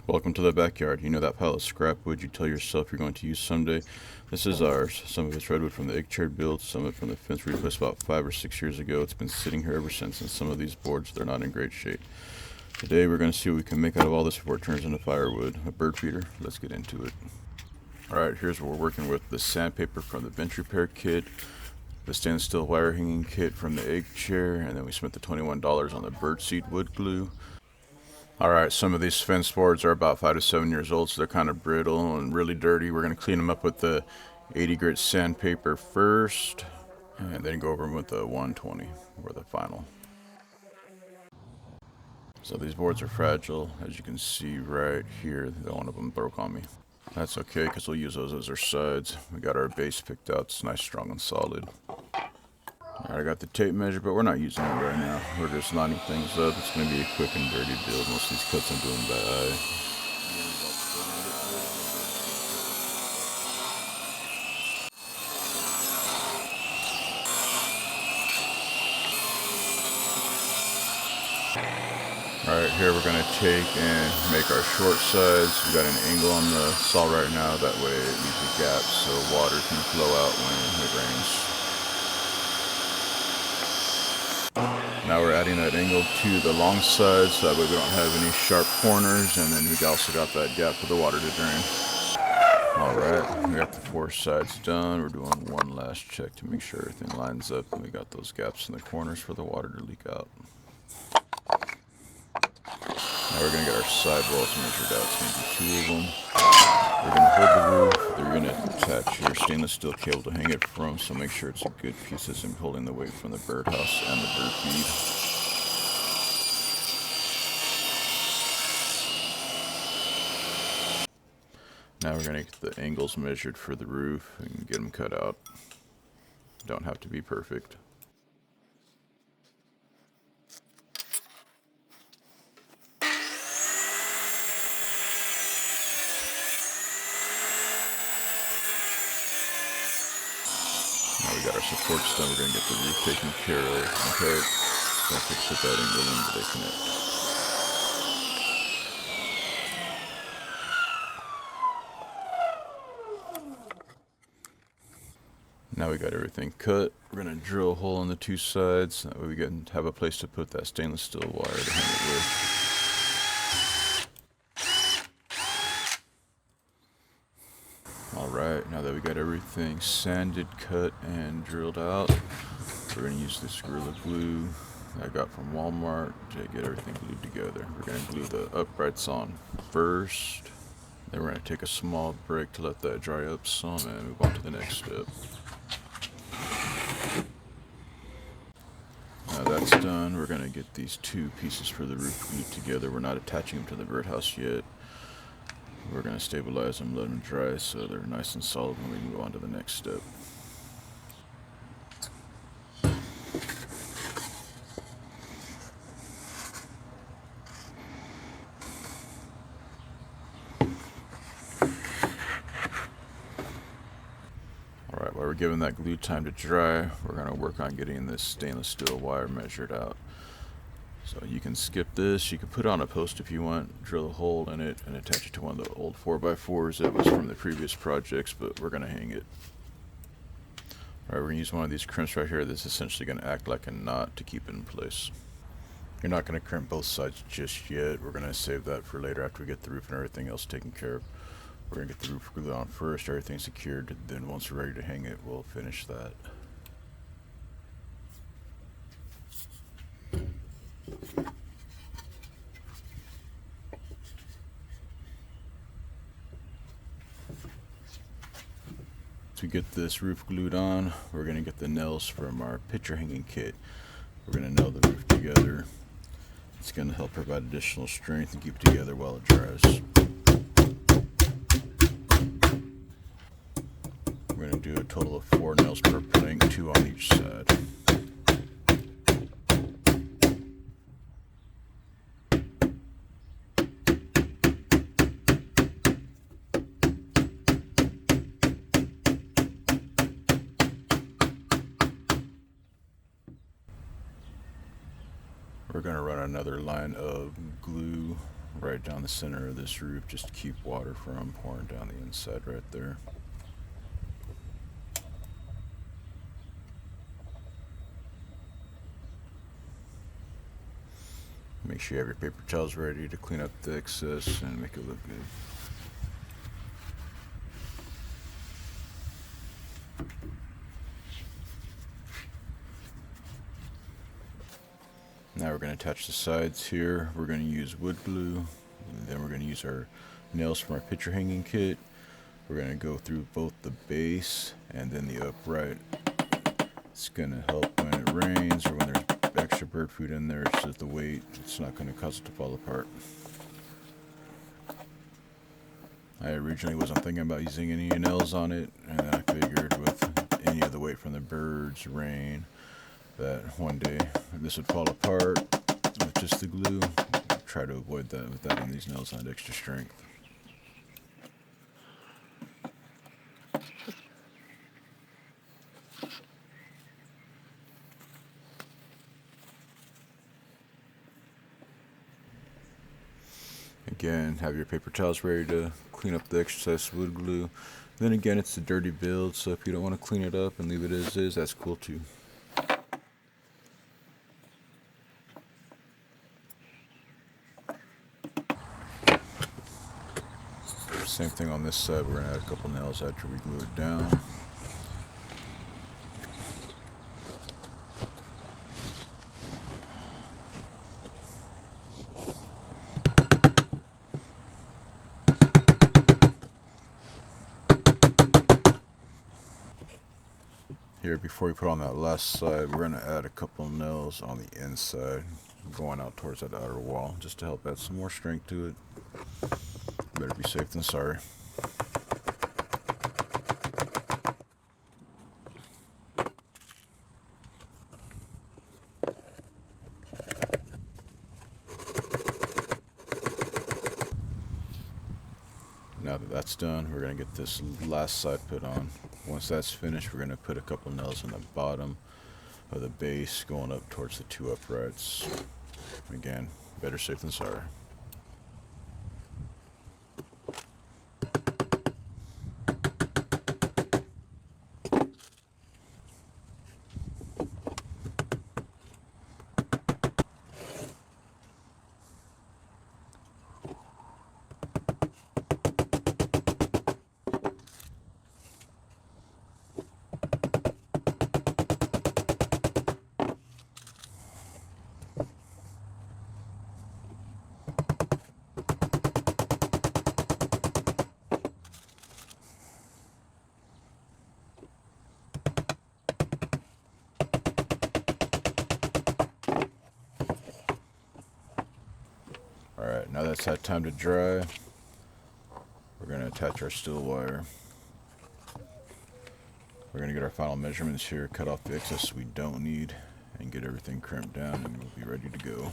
Welcome to the backyard. You know that pile of scrap wood you tell yourself you're going to use someday? This is ours. Some of it's redwood from the egg chair build, some of it from the fence we replaced about 5 or 6 years ago. It's been sitting here ever since, and some of these boards, they're not in great shape. Today we're going to see what we can make out of all this before it turns into firewood. A bird feeder. Let's get into it. Alright, here's what we're working with. The sandpaper from the bench repair kit, the stainless steel wire hanging kit from the egg chair, and then we spent the $21 on the Birdseed wood glue. Alright, some of these fence boards are about 5 to 7 years old, so they're kind of brittle and really dirty. We're going to clean them up with the 80 grit sandpaper first, and then go over them with the 120 for the final. So these boards are fragile, as you can see right here. One of them broke on me. That's okay, because we'll use those as our sides. We got our base picked out. It's nice, strong, and solid. Alright, I got the tape measure, but we're not using it right now. We're just lining things up. It's going to be a quick and dirty build. Most of these cuts I'm doing by eye. Alright, here we're going to take and make our short sides. We got an angle on the saw right now. That way it leaves a gap so water can flow out when it rains. Now we're adding that angle to the long side so that way we don't have any sharp corners, and then we also got that gap for the water to drain. Alright, we got the 4 sides done. We're doing one last check to make sure everything lines up, and we got those gaps in the corners for the water to leak out. Now we're going to get our side walls measured out. It's going to be 2 of them. We're going to hold the roof. They're going to attach your stainless steel cable to hang it from, so make sure it's a good piece that's holding the weight from the birdhouse and the bird feed. Now we're going to get the angles measured for the roof and get them cut out. Don't have to be perfect. Now we got our supports done. We're going to get the roof taken care of. Okay, don't put that angle in where they connect. Now we got everything cut. We're going to drill a hole in the 2 sides. That way we can have a place to put that stainless steel wire to hang it with. Alright, now that we got everything sanded, cut, and drilled out, we're going to use this Gorilla Glue I got from Walmart to get everything glued together. We're going to glue the uprights on first. Then we're going to take a small break to let that dry up some and move on to the next step. Now that's done, we're going to get these 2 pieces for the roof glued together. We're not attaching them to the birdhouse yet. We're going to stabilize them, let them dry so they're nice and solid when we move on to the next step. Alright, while we're giving that glue time to dry, we're going to work on getting this stainless steel wire measured out. So you can skip this, you can put it on a post if you want, drill a hole in it, and attach it to one of the old 4x4s that was from the previous projects, but we're going to hang it. Alright, we're going to use one of these crimps right here that's essentially going to act like a knot to keep it in place. You're not going to crimp both sides just yet. We're going to save that for later after we get the roof and everything else taken care of. We're going to get the roof glued on first, everything secured, then once we're ready to hang it, we'll finish that. To get this roof glued on, we're going to get the nails from our picture hanging kit. We're going to nail the roof together. It's going to help provide additional strength and keep it together while it dries. We're going to do a total of 4 nails per plank, 2 on each side. We're going to run another line of glue right down the center of this roof just to keep water from pouring down the inside right there. Make sure you have your paper towels ready to clean up the excess and make it look good. Now we're going to attach the sides here. We're going to use wood glue. And then we're going to use our nails from our picture hanging kit. We're going to go through both the base and then the upright. It's going to help when it rains or when there's extra bird food in there, so that the weight, it's not going to cause it to fall apart. I originally wasn't thinking about using any nails on it, and then I figured with any of the weight from the birds, rain, that one day this would fall apart with just the glue. Try to avoid that with having these nails on extra strength. Again, have your paper towels ready to clean up the excess wood glue. Then again, it's a dirty build, so if you don't want to clean it up and leave it as is, that's cool too. Same thing on this side. We're going to add a couple nails after we glue it down. Here, before we put on that last side, we're going to add a couple nails on the inside, going out towards that outer wall, just to help add some more strength to it. Better be safe than sorry. Now that that's done, we're going to get this last side put on. Once that's finished, we're going to put a couple nails in the bottom of the base going up towards the two uprights. Again, better safe than sorry. Alright, now that's had time to dry, we're going to attach our steel wire. We're going to get our final measurements here, cut off the excess we don't need, and get everything crimped down, and we'll be ready to go.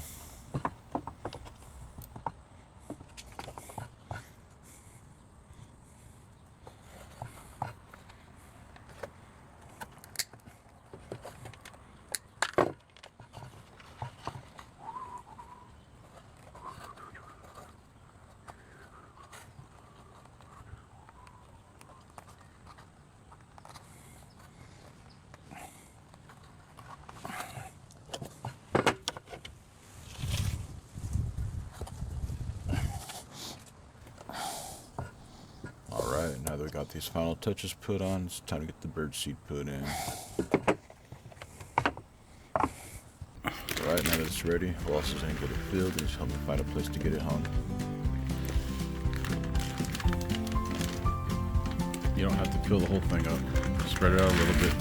Alright, now that we got these final touches put on, it's time to get the birdseed put in. Alright, now that it's ready, we'll also then get it filled and just help me find a place to get it hung. You don't have to fill the whole thing up, spread it out a little bit.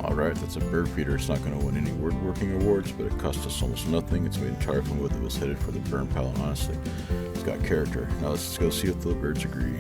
Alright, that's a bird feeder. It's not going to win any woodworking awards, but it cost us almost nothing. It's made entirely from wood that was headed for the burn pile, and honestly, it's got character. Now let's go see if the birds agree.